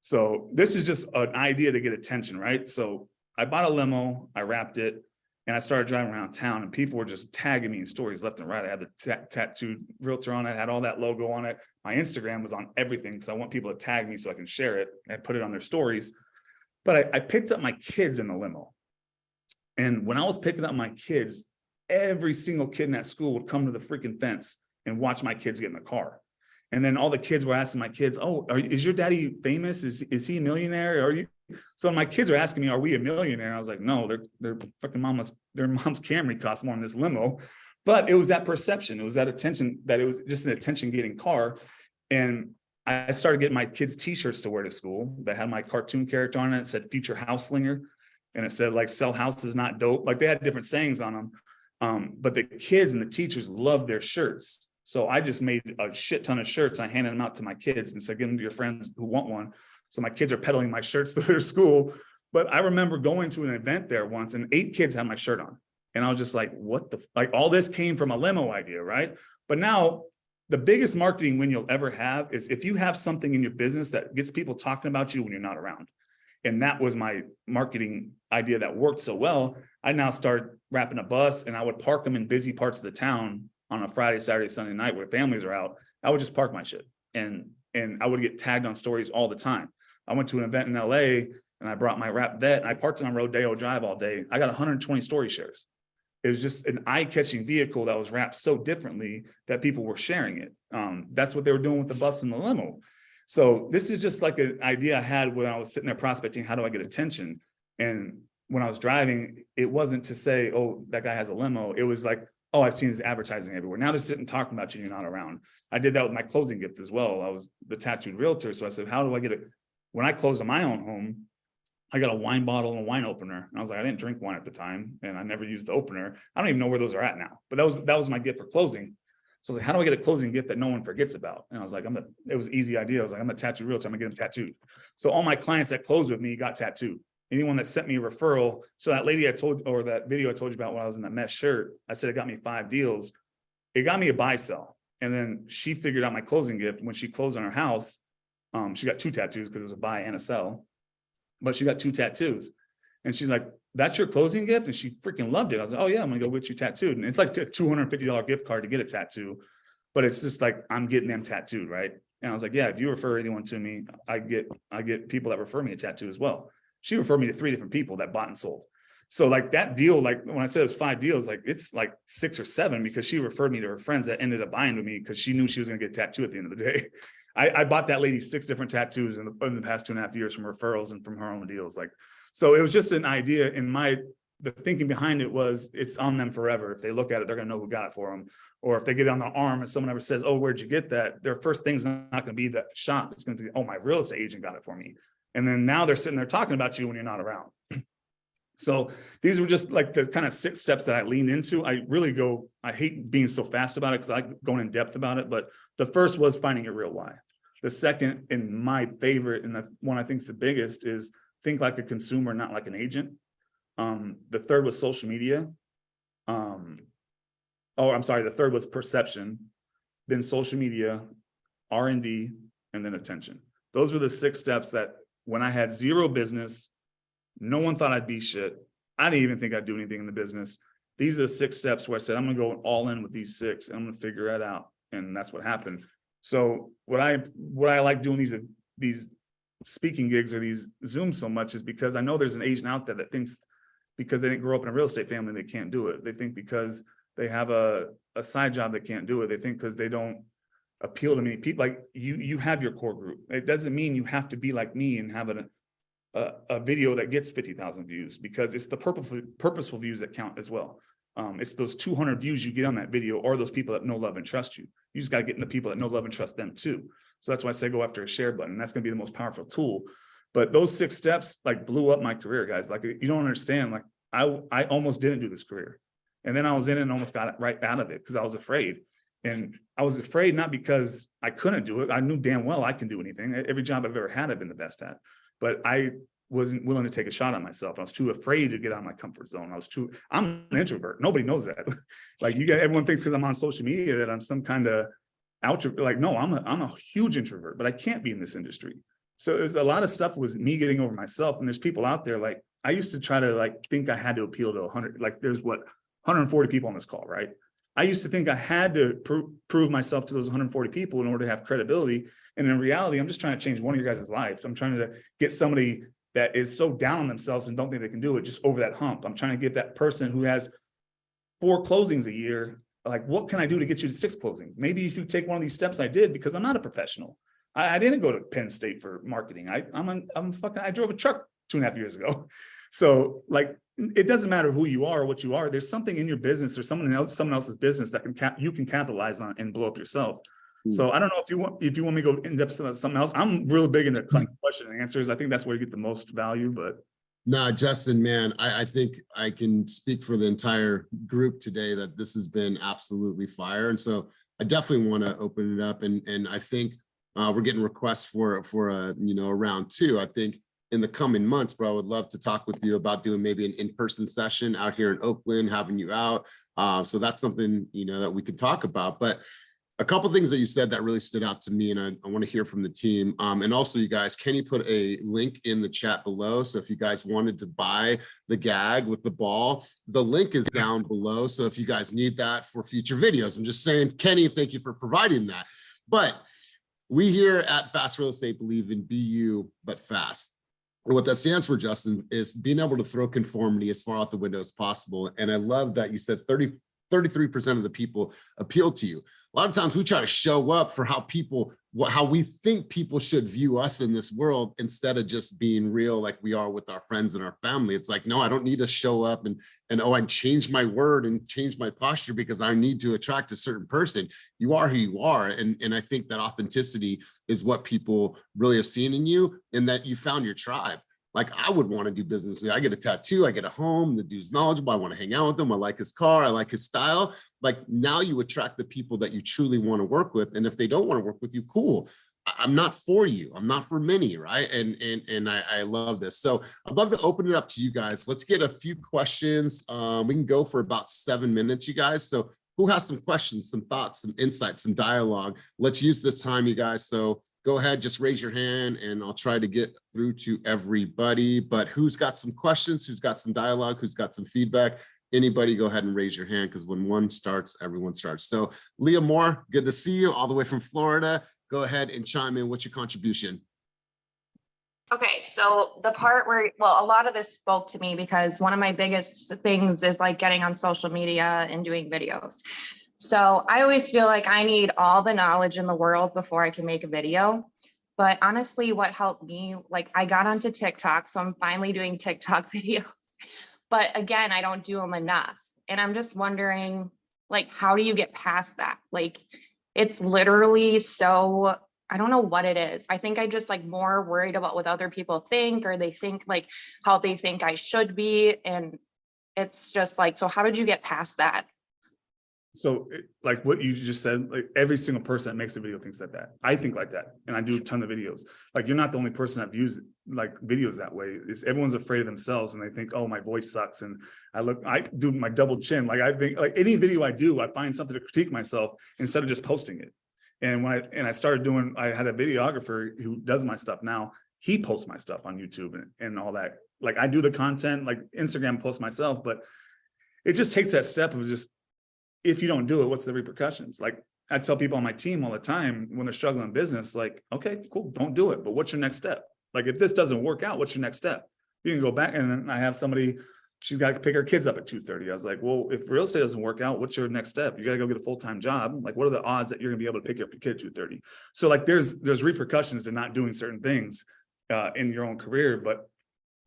So this is just an idea to get attention, right? So I bought a limo, I wrapped it, and I started driving around town, and people were just tagging me in stories left and right. I had the tattooed realtor on it, had all that logo on it. My Instagram was on everything because I want people to tag me so I can share it and put it on their stories. But I picked up my kids in the limo. And when I was picking up my kids, every single kid in that school would come to the freaking fence and watch my kids get in the car. And then all the kids were asking my kids, oh, is your daddy famous? Is he a millionaire? Are you? So my kids are asking me, are we a millionaire? I was like, no, their fucking mom's Camry costs more than this limo. But it was that perception. It was that attention, that it was just an attention getting car. And I started getting my kids t-shirts to wear to school that had my cartoon character on it. It said future house slinger. And it said like, sell houses, not dope. Like they had different sayings on them. But the kids and the teachers loved their shirts. So I just made a shit ton of shirts. I handed them out to my kids and said, give them to your friends who want one. So my kids are peddling my shirts to their school. But I remember going to an event there once and 8 kids had my shirt on. And I was just like, what the, like all this came from a limo idea, right? But now the biggest marketing win you'll ever have is if you have something in your business that gets people talking about you when you're not around. And that was my marketing idea that worked so well. I now started wrapping a bus and I would park them in busy parts of the town on a Friday, Saturday, Sunday night where families are out. I would just park my shit and I would get tagged on stories all the time. I went to an event in LA and I brought my wrap vet and I parked it on Rodeo Drive all day. I got 120 story shares. It was just an eye-catching vehicle that was wrapped so differently that people were sharing it. That's what they were doing with the bus and the limo. So this is just like an idea I had when I was sitting there prospecting, how do I get attention? And when I was driving, it wasn't to say, oh, that guy has a limo. It was like, oh, I've seen his advertising everywhere. Now they're sitting talking about you, you're not around. I did that with my closing gift as well. I was the tattooed realtor. So I said, how do I get it? When I closed on my own home, I got a wine bottle and a wine opener. And I was like, I didn't drink wine at the time and I never used the opener. I don't even know where those are at now, but that was my gift for closing. So I was like, how do I get a closing gift that no one forgets about? And I was like, it was an easy idea. I was like, I'm a tattoo realtor. I'm gonna get them tattooed. So all my clients that closed with me got tattooed. Anyone that sent me a referral. So that lady or that video I told you about when I was in that mesh shirt, I said, it got me 5 deals. It got me a buy sell. And then she figured out my closing gift when she closed on her house. She got 2 tattoos because it was a buy and a sell, but she got 2 tattoos. And she's like, that's your closing gift? And she freaking loved it. I was like, oh yeah, I'm gonna go get you tattooed. And it's like a $250 gift card to get a tattoo, but it's just like, I'm getting them tattooed, right? And I was like, yeah, if you refer anyone to me, I get people that refer me a tattoo as well. She referred me to 3 different people that bought and sold. So like that deal, like when I said it was 5 deals, like it's like 6 or 7 because she referred me to her friends that ended up buying with me because she knew she was gonna get a tattoo at the end of the day. I bought that lady 6 different tattoos in the past 2.5 years from referrals and from her own deals. Like, so it was just an idea in the thinking behind it was it's on them forever. If they look at it, they're gonna know who got it for them. Or if they get it on their arm and someone ever says, oh, where'd you get that? Their first thing's not gonna be the shop. It's gonna be, oh, my real estate agent got it for me. And then now they're sitting there talking about you when you're not around. So these were just like the kind of 6 steps that I leaned into. I hate being so fast about it because I like going in depth about it. But the first was finding your real why. The second, and my favorite, and the one I think is the biggest, is think like a consumer, not like an agent. The third was social media. The third was perception, then social media, R&D, and then attention. Those were the 6 steps that when I had 0 business, no one thought I'd be shit. I didn't even think I'd do anything in the business. These are the 6 steps where I said, I'm gonna go all in with these 6 and I'm gonna figure it out. And that's what happened. So what I like doing these speaking gigs or these Zooms so much is because I know there's an agent out there that thinks because they didn't grow up in a real estate family, they can't do it. They think because they have a side job, they can't do it. They think because they don't appeal to many people. Like you have your core group. It doesn't mean you have to be like me and have a video that gets 50,000 views, because it's the purposeful views that count as well. It's those 200 views you get on that video, or those people that know, love, and trust you. You just got to get in the people that know, love, and trust them too. So that's why I say go after a share button. That's going to be the most powerful tool. But those 6 steps like blew up my career, guys. Like, you don't understand. Like I almost didn't do this career, and then I was in it and almost got right out of it because I was afraid. And I was afraid not because I couldn't do it. I knew damn well I can do anything. Every job I've ever had, I've been the best at. But I wasn't willing to take a shot on myself. I was too afraid to get out of my comfort zone. I'm an introvert. Nobody knows that. Like everyone thinks because I'm on social media that I'm some kind of outro. Like, no, I'm a huge introvert, but I can't be in this industry. So there's a lot of stuff was me getting over myself. And there's people out there, like, I used to try to like think I had to appeal to 100, like there's 140 people on this call, right? I used to think I had to prove myself to those 140 people in order to have credibility. And in reality, I'm just trying to change one of your guys' lives. I'm trying to get somebody that is so down on themselves and don't think they can do it just over that hump. I'm trying to get that person who has 4 closings a year, like, what can I do to get you to 6 closings? Maybe if you take one of these steps I did, because I'm not a professional. I didn't go to Penn State for marketing. I drove a truck 2.5 years ago. So like, it doesn't matter who you are or what you are. There's something in your business or someone else's business that you can capitalize on and blow up yourself. So I don't know if you want me to go in depth about something else. I'm really big into question and answers. I think that's where you get the most value. But nah, Justin, man, I think I can speak for the entire group today that this has been absolutely fire. And so I definitely want to open it up. And I think we're getting requests for a round 2. I think in the coming months, bro, I would love to talk with you about doing maybe an in-person session out here in Oakland, having you out. So that's something, that we could talk about. But a couple of things that you said that really stood out to me, and I want to hear from the team. And also, you guys, Kenny put a link in the chat below. So if you guys wanted to buy the gag with the ball, the link is down below. So if you guys need that for future videos, I'm just saying, Kenny, thank you for providing that. But we here at Fast Real Estate believe in BU, but fast. And what that stands for, Justin, is being able to throw conformity as far out the window as possible. And I love that you said 33% of the people appeal to you. a lot of times we try to show up for how we think people should view us in this world, instead of just being real like we are with our friends and our family. It's like, no, I don't need to show up and oh, I change my word and change my posture because I need to attract a certain person. You are who you are. And I think that authenticity is what people really have seen in you, and that you found your tribe. Like, I would want to do business with you. I get a tattoo, I get a home, the dude's knowledgeable, I want to hang out with him, I like his car, I like his style. Like, now you attract the people that you truly want to work with. And if they don't want to work with you, cool. I'm not for you. I'm not for many, right? And I love this. So I'd love to open it up to you guys. Let's get a few questions. We can go for about 7 minutes, you guys. So who has some questions, some thoughts, some insights, some dialogue? Let's use this time, you guys. So go ahead, just raise your hand and I'll try to get through to everybody. But who's got some questions? Who's got some dialogue? Who's got some feedback? Anybody, go ahead and raise your hand, because when one starts, everyone starts. So Leah Moore, good to see you all the way from Florida. Go ahead and chime in. What's your contribution? Okay, so the part where, well, a lot of this spoke to me because one of my biggest things is like getting on social media and doing videos. So I always feel like I need all the knowledge in the world before I can make a video. But honestly, what helped me, like I got onto TikTok, so I'm finally doing TikTok videos. But again, I don't do them enough. And I'm just wondering, like, how do you get past that? Like, it's literally so, I don't know what it is. I think I just like more worried about what other people think, or they think like how they think I should be. And it's just like, so how did you get past that? So like what you just said, like every single person that makes a video thinks like that. I think like that. And I do a ton of videos. Like, you're not the only person I've used like videos that way. Everyone's afraid of themselves and they think, oh, my voice sucks. And I do my double chin. Like, I think like any video I do, I find something to critique myself instead of just posting it. And I started doing, I had a videographer who does my stuff now. He posts my stuff on YouTube and all that. Like, I do the content, like Instagram posts myself, but it just takes that step of just, if you don't do it, what's the repercussions? Like, I tell people on my team all the time when they're struggling in business, like, okay, cool, don't do it. But what's your next step? Like, if this doesn't work out, what's your next step? You can go back. And then I have somebody, she's got to pick her kids up at 2:30. I was like, well, if real estate doesn't work out, what's your next step? You got to go get a full-time job. Like, what are the odds that you're gonna be able to pick up your kid at 2:30? So like, there's repercussions to not doing certain things in your own career, but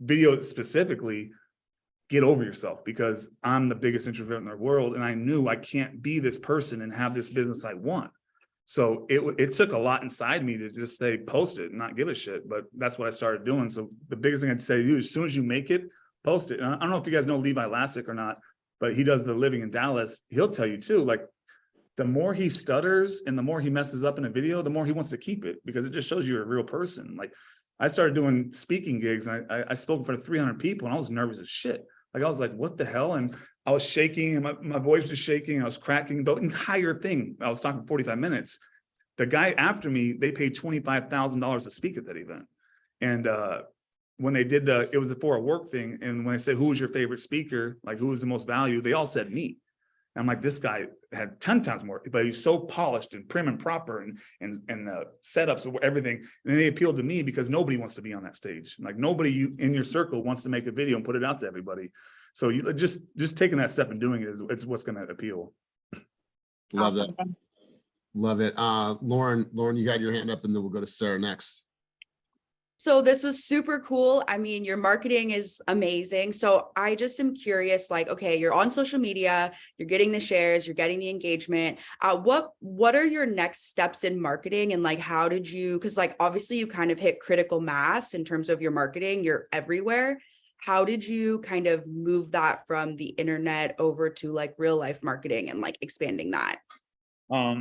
video specifically, get over yourself, because I'm the biggest introvert in the world. And I knew I can't be this person and have this business I want. So it took a lot inside me to just say, post it and not give a shit. But that's what I started doing. So the biggest thing I'd say to you, as soon as you make it, post it. And I don't know if you guys know Levi Lassick or not, but he does the living in Dallas. He'll tell you too, like, the more he stutters and the more he messes up in a video, the more he wants to keep it, because it just shows you're a real person. Like, I started doing speaking gigs and I spoke in front of 300 people and I was nervous as shit. Like, I was like, what the hell? And I was shaking and my voice was shaking. I was cracking the entire thing. I was talking 45 minutes. The guy after me, they paid $25,000 to speak at that event. And when they did it was for a work thing. And when they said, who was your favorite speaker? Like, who was the most value? They all said me. And I'm like, this guy had 10 times more, but he's so polished and prim and proper and the setups of everything. And they appealed to me because nobody wants to be on that stage. Like, nobody in your circle wants to make a video and put it out to everybody. So you just taking that step and doing it is what's going to appeal. Love that. Love it. Lauren, you got your hand up, and then we'll go to Sarah next. So this was super cool. I mean, your marketing is amazing. So I just am curious, like, okay, you're on social media, you're getting the shares, you're getting the engagement. What are your next steps in marketing? And like, how did you, because like, obviously you kind of hit critical mass in terms of your marketing, you're everywhere. How did you kind of move that from the internet over to like real life marketing and like expanding that? I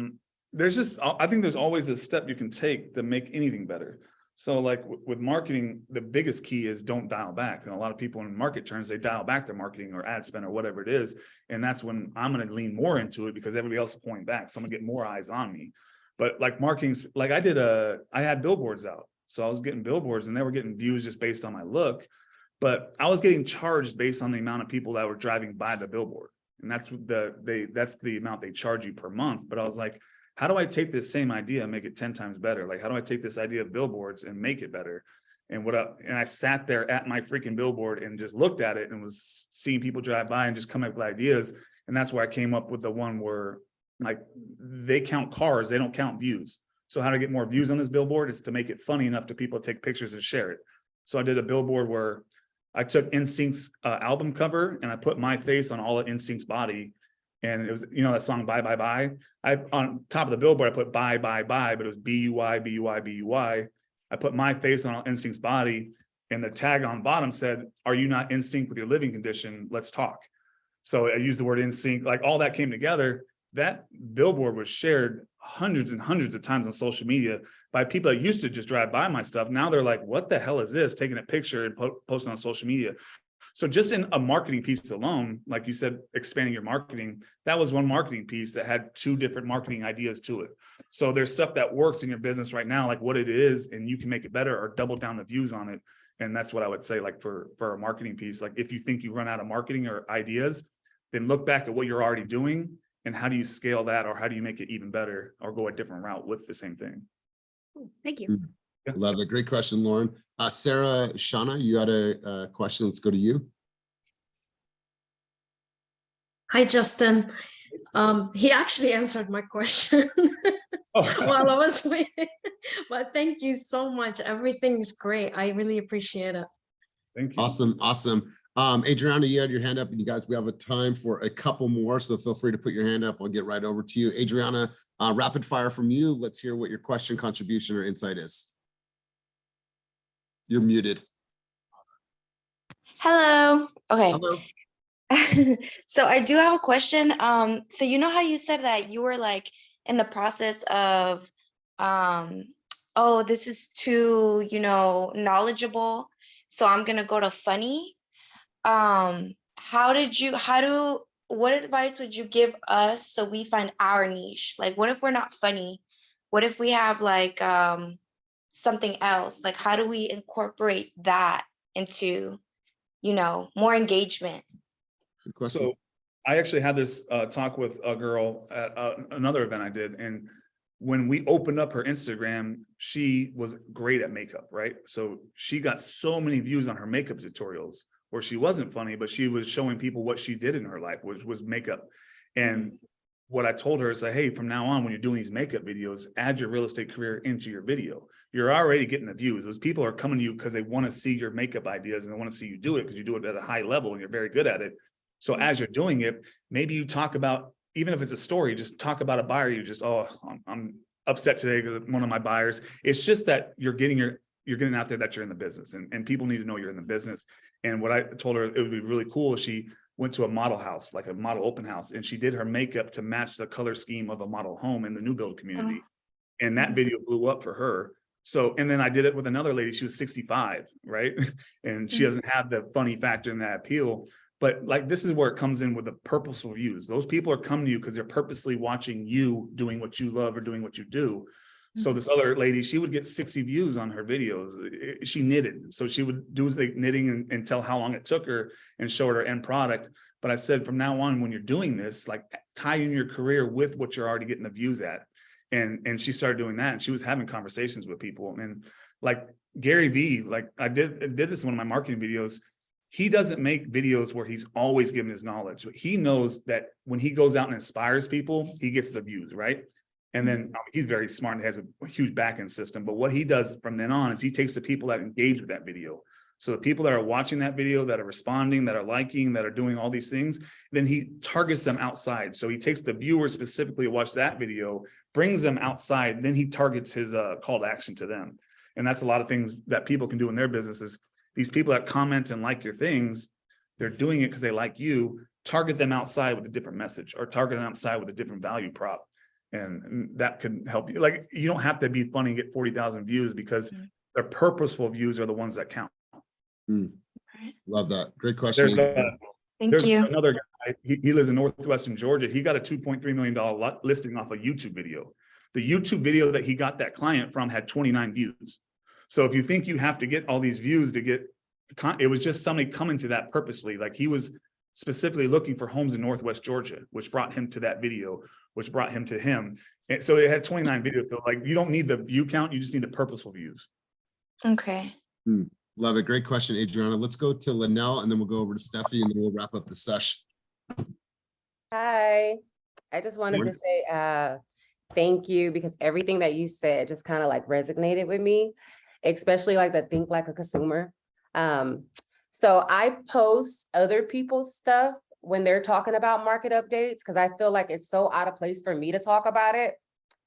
think there's always a step you can take to make anything better. So like with marketing, the biggest key is don't dial back. And a lot of people in market terms, they dial back their marketing or ad spend or whatever it is. And that's when I'm going to lean more into it, because everybody else is pointing back. So I'm gonna get more eyes on me. But like marketing, like I had billboards out. So I was getting billboards and they were getting views just based on my look. But I was getting charged based on the amount of people that were driving by the billboard. And that's the amount they charge you per month. But I was like, how do I take this same idea and make it 10 times better? Like, how do I take this idea of billboards and make it better? And I sat there at my freaking billboard and just looked at it and was seeing people drive by and just come up with ideas. And that's where I came up with the one where like they count cars, they don't count views. So how to get more views on this billboard is to make it funny enough to people to take pictures and share it. So I did a billboard where I took NSYNC's album cover and I put my face on all of NSYNC's body. And it was, you know, that song, Bye, Bye, Bye. On top of the billboard, I put bye, bye, bye, but it was B-U-Y, B-U-Y, B-U-Y. I put my face on NSYNC's body, and the tag on bottom said, "Are you not in sync with your living condition? Let's talk." So I used the word in sync, like all that came together. That billboard was shared hundreds and hundreds of times on social media by people that used to just drive by my stuff. Now they're like, what the hell is this? Taking a picture and posting on social media. So just in a marketing piece alone, like you said, expanding your marketing, that was one marketing piece that had 2 different marketing ideas to it. So there's stuff that works in your business right now, like what it is, and you can make it better or double down the views on it. And that's what I would say, like for a marketing piece, like if you think you run out of marketing or ideas, then look back at what you're already doing and how do you scale that, or how do you make it even better or go a different route with the same thing. Thank you. Yeah. Love it. Great question, Lauren. Sarah, Shauna, you had a question. Let's go to you. Hi, Justin. He actually answered my question while I was waiting. But thank you so much. Everything is great. I really appreciate it. Thank you. Awesome. Awesome. Adriana, you had your hand up, and you guys, we have a time for a couple more. So feel free to put your hand up. I'll get right over to you. Adriana, rapid fire from you. Let's hear what your question, contribution, or insight is. You're muted. Hello. Okay. Hello. So I do have a question. So you know how you said that you were like in the process of, oh, this is too, you know, knowledgeable, so I'm gonna go to funny. What advice would you give us so we find our niche? Like, what if we're not funny? What if we have like something else? Like, how do we incorporate that into, you know, more engagement? Good question. So I actually had this talk with a girl at another event I did. And when we opened up her Instagram, she was great at makeup, right? So she got so many views on her makeup tutorials where she wasn't funny, but she was showing people what she did in her life, which was makeup. And what I told her is that, hey, from now on, when you're doing these makeup videos, add your real estate career into your video. You're already getting the views. Those people are coming to you because they want to see your makeup ideas and they want to see you do it because you do it at a high level and you're very good at it. So as you're doing it, maybe you talk about, even if it's a story, just talk about a buyer. You just, oh, I'm upset today because one of my buyers. It's just that you're getting out there that you're in the business, and people need to know you're in the business. And what I told her, it would be really cool if she went to a model house, like a model open house, and she did her makeup to match the color scheme of a model home in the new build community. And that video blew up for her. So, and then I did it with another lady. She was 65, right? And she doesn't have the funny factor and that appeal. But like, this is where it comes in with the purposeful views. Those people are coming to you because they're purposely watching you doing what you love or doing what you do. So this other lady, she would get 60 views on her videos. She knitted. So she would do the knitting and tell how long it took her and show her end product. But I said, from now on, when you're doing this, like, tie in your career with what you're already getting the views at. And she started doing that, and she was having conversations with people. And like Gary Vee, like I did this in one of my marketing videos. He doesn't make videos where he's always giving his knowledge. He knows that when he goes out and inspires people, he gets the views, right? And then he's very smart and has a huge back-end system. But what he does from then on is he takes the people that engage with that video. So the people that are watching that video, that are responding, that are liking, that are doing all these things, then he targets them outside. So he takes the viewers specifically to watch that video, brings them outside, then he targets his call to action to them. And that's a lot of things that people can do in their businesses. These people that comment and like your things, they're doing it because they like you. Target them outside with a different message, or target them outside with a different value prop. And that can help you. Like, you don't have to be funny and get 40,000 views, because their purposeful views are the ones that count. Love that. Great question. Thank you. Another guy, he lives in northwestern Georgia. He got a $2.3 million listing off a YouTube video. The YouTube video that he got that client from had 29 views. So if you think you have to get all these views to get, it was just somebody coming to that purposely. Like, he was specifically looking for homes in Northwest Georgia, which brought him to that video, which brought him to him. And so it had 29 videos. So like, you don't need the view count, you just need the purposeful views. Okay. Love it. Great question, Adriana. Let's go to Linnell, and then we'll go over to Steffi, and then we'll wrap up the session. Hi. I just wanted to Morning. say thank you, because everything that you said just kind of like resonated with me, especially like the think like a consumer. So I post other people's stuff when they're talking about market updates, because I feel like it's so out of place for me to talk about it.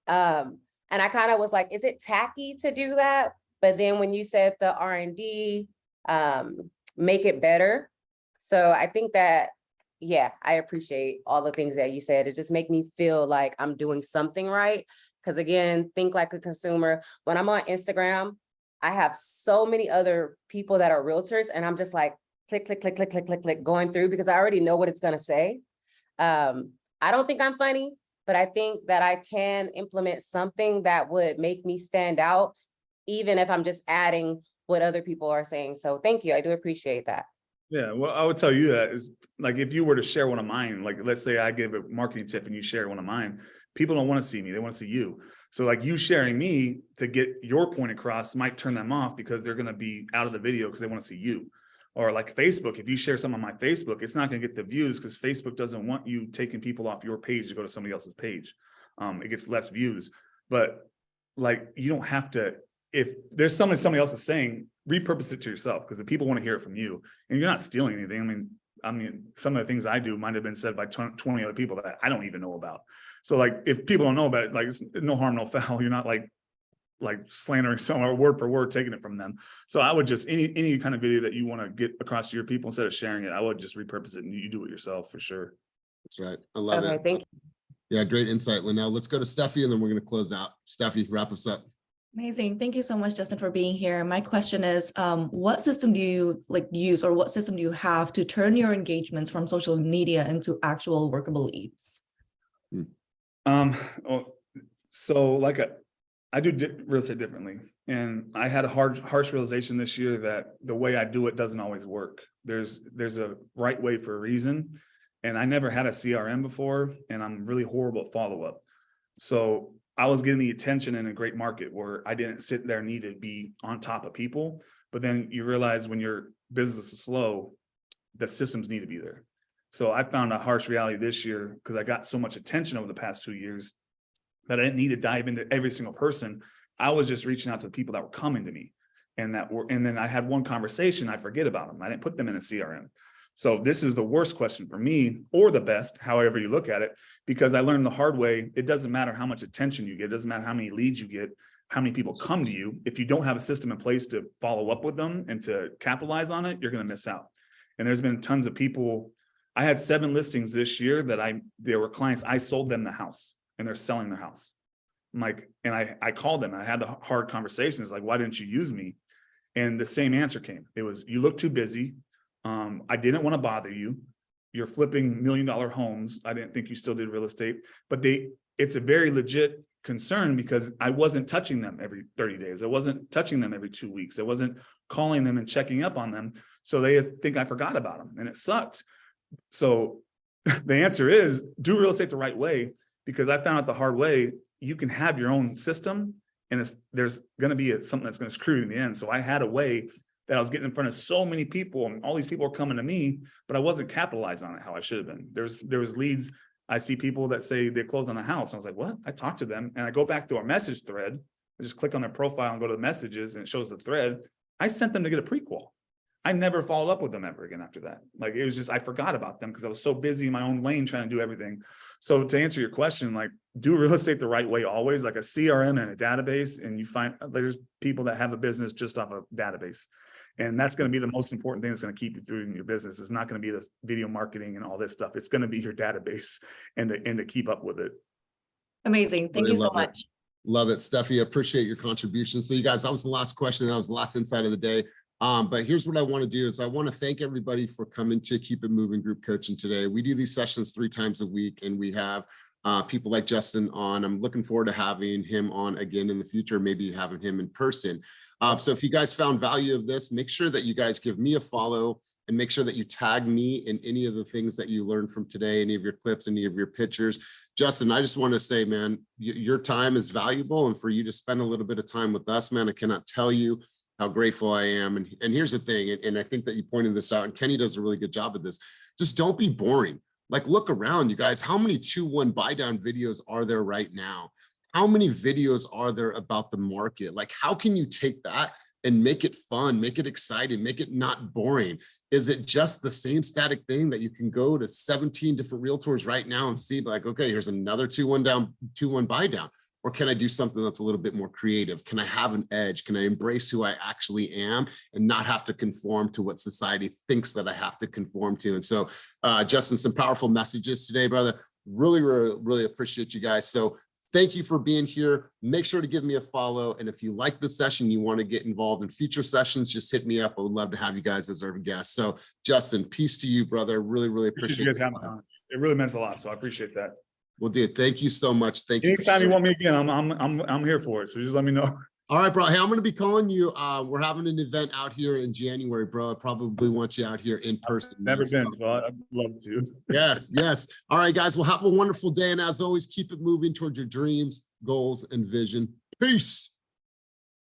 And I kind of was like, is it tacky to do that? But then when you said the R&D, make it better. So I think that, yeah, I appreciate all the things that you said. It just make me feel like I'm doing something right. Because again, think like a consumer. When I'm on Instagram, I have so many other people that are realtors, and I'm just like, click, click, click, click, click, click, click, going through, because I already know what it's going to say. I don't think I'm funny, but I think that I can implement something that would make me stand out, even if I'm just adding what other people are saying. So thank you. I do appreciate that. Yeah, well, I would tell you that is like, if you were to share one of mine, like let's say I give a marketing tip and you share one of mine, people don't want to see me, they want to see you. So like you sharing me to get your point across might turn them off because they're going to be out of the video because they want to see you. Or like Facebook, if you share some on my Facebook, it's not going to get the views because Facebook doesn't want you taking people off your page to go to somebody else's page. It gets less views. But like, you don't have to, if there's somebody else is saying, repurpose it to yourself, because the people want to hear it from you, and you're not stealing anything. I mean, some of the things I do might have been said by 20 other people that I don't even know about. So like, if people don't know about it, like, it's no harm, no foul. You're not like slandering someone word for word, taking it from them. So I would just, any kind of video that you want to get across to your people, instead of sharing it, I would just repurpose it and you do it yourself for sure. That's right. I love Okay, it. thank you. Yeah, great insight, Linnell. Let's go to Steffi and then we're going to close out. Steffi, wrap us up. Amazing. Thank you so much, Justin, for being here. My question is, what system do you use, or what system do you have to turn your engagements from social media into actual workable leads? So like I do real estate differently, and I had a harsh realization this year that the way I do it doesn't always work. There's a right way for a reason, and I never had a CRM before, and I'm really horrible at follow-up. So I was getting the attention in a great market where I didn't sit there and need to be on top of people. But then you realize when your business is slow, the systems need to be there. So I found a harsh reality this year because I got so much attention over the past 2 years that I didn't need to dive into every single person. I was just reaching out to the people that were coming to me, and then I had one conversation, I forget about them. I didn't put them in a CRM. So this is the worst question for me, or the best, however you look at it, because I learned the hard way. It doesn't matter how much attention you get. It doesn't matter how many leads you get, how many people come to you. If you don't have a system in place to follow up with them and to capitalize on it, you're going to miss out. And there's been tons of people. I had 7 listings this year that there were clients, I sold them the house and they're selling their house. I'm like, and I called them, and I had the hard conversations, like, why didn't you use me? And the same answer came. It was, you look too busy. I didn't want to bother you. You're flipping $1 million homes. I didn't think you still did real estate, but it's a very legit concern because I wasn't touching them every 30 days. I wasn't touching them every 2 weeks. I wasn't calling them and checking up on them. So they think I forgot about them, and it sucked. So the answer is, do real estate the right way, because I found out the hard way, you can have your own system, and there's going to be something that's going to screw you in the end. So I had a way that I was getting in front of so many people, and all these people are coming to me, but I wasn't capitalizing on it how I should have been. There was leads. I see people that say they closed on a house. I was like, what? I talked to them, and I go back to our message thread. I just click on their profile and go to the messages, and it shows the thread. I sent them to get a pre-qual. I never followed up with them ever again after that. Like, it was just, I forgot about them because I was so busy in my own lane trying to do everything. So to answer your question, like, do real estate the right way always, like a CRM and a database. And you find there's people that have a business just off a database. And that's going to be the most important thing that's going to keep you through in your business. It's not going to be the video marketing and all this stuff. It's going to be your database and to keep up with it. Amazing. Thank you so much. Love it, Steffi. Appreciate your contribution. So you guys, that was the last question. That was the last insight of the day. But here's what I want to do is I want to thank everybody for coming to Keep It Moving group coaching today. We do these sessions 3 times a week, and we have people like Justin on. I'm looking forward to having him on again in the future, maybe having him in person. So if you guys found value of this, make sure that you guys give me a follow, and make sure that you tag me in any of the things that you learned from today, any of your clips, any of your pictures. Justin, I just want to say, man, your time is valuable, and for you to spend a little bit of time with us, man, I cannot tell you how grateful I am. And here's the thing, and I think that you pointed this out, and Kenny does a really good job of this. Just don't be boring. Like, look around, you guys. How many 2-1 buy down videos are there right now? How many videos are there about the market? Like, how can you take that and make it fun, make it exciting, make it not boring? Is it just the same static thing that you can go to 17 different realtors right now and see like, okay, here's another 2-1 down, 2-1 buy down? Or can I do something that's a little bit more creative? Can I have an edge? Can I embrace who I actually am and not have to conform to what society thinks that I have to conform to? And so, Justin, some powerful messages today, brother. Really appreciate you guys. So thank you for being here. Make sure to give me a follow. And if you like the session, you want to get involved in future sessions, just hit me up. I would love to have you guys as our guests. So Justin, peace to you, brother. Really appreciate you guys having me on. It really meant a lot. So I appreciate that. Well, dude, thank you so much. Thank you. Anytime you want me again, I'm here for it. So just let me know. All right, bro. Hey, I'm going to be calling you. We're having an event out here in January, bro. I probably want you out here in person. Never been, so I'd love to. Yes. All right, guys. Well, have a wonderful day. And as always, keep it moving towards your dreams, goals, and vision. Peace.